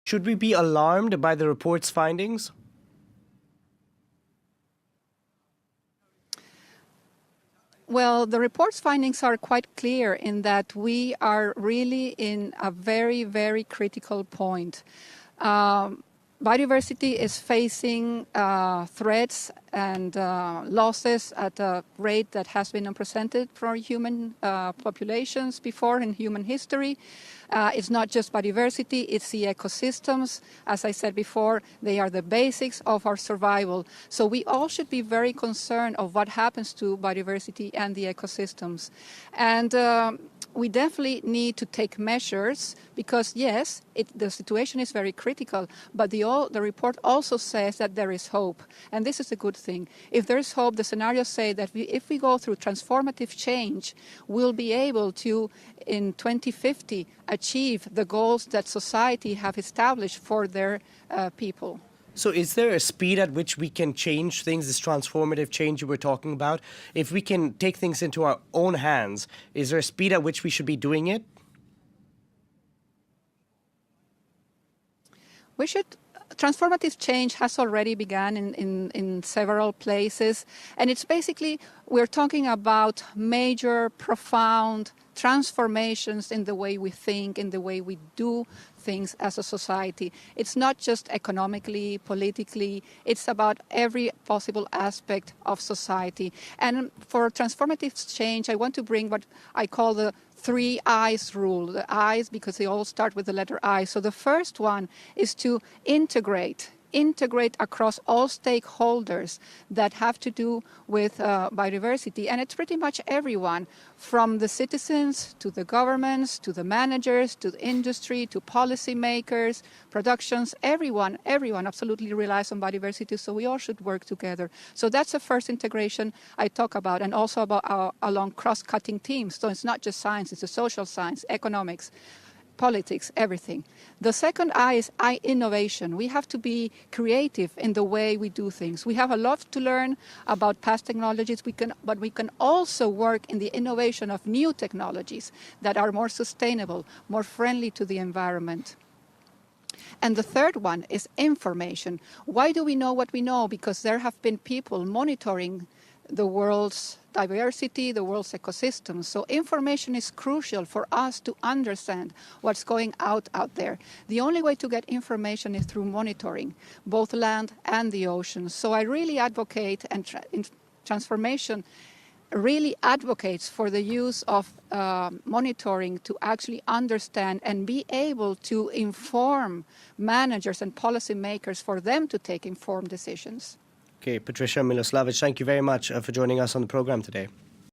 Should we be alarmed by the report's findings? Well, the report's findings are quite clear in that we are really in a very, very critical point. Biodiversity is facing threats and losses at a rate that has been unprecedented for human populations before in human history. It's not just biodiversity, it's the ecosystems. As I said before, they are the basics of our survival. So we all should be very concerned of what happens to biodiversity and the ecosystems. And we definitely need to take measures because, yes, the situation is very critical, but the report also says that there is hope. And this is a good thing. If there is hope, the scenarios say that if we go through transformative change, we'll be able to, in 2050, achieve the goals that society have established for their people. So is there a speed at which we can change things, this transformative change you were talking about? If we can take things into our own hands, is there a speed at which we should be doing it? Transformative change has already begun in several places. And it's basically, we're talking about major, profound transformations in the way we think, in the way we do things as a society. It's not just economically, politically, it's about every possible aspect of society. And for transformative change, I want to bring what I call the 3 I's rule. The I's because they all start with the letter I. So the first one is to integrate across all stakeholders that have to do with biodiversity. And it's pretty much everyone, from the citizens to the governments, to the managers, to the industry, to policymakers, productions, everyone absolutely relies on biodiversity, so we all should work together. So that's the first integration I talk about, and also about along cross-cutting teams. So it's not just science, it's a social science, economics, politics, everything. The second I is innovation. We have to be creative in the way we do things. We have a lot to learn about past technologies, but we can also work in the innovation of new technologies that are more sustainable, more friendly to the environment. And the third one is information. Why do we know what we know? Because there have been people monitoring the world's diversity, the world's ecosystems. So information is crucial for us to understand what's going out there. The only way to get information is through monitoring, both land and the oceans. So I really advocate, and transformation really advocates for the use of monitoring to actually understand and be able to inform managers and policymakers for them to take informed decisions. Okay, Patricia Miloslavich, thank you very much for joining us on the program today.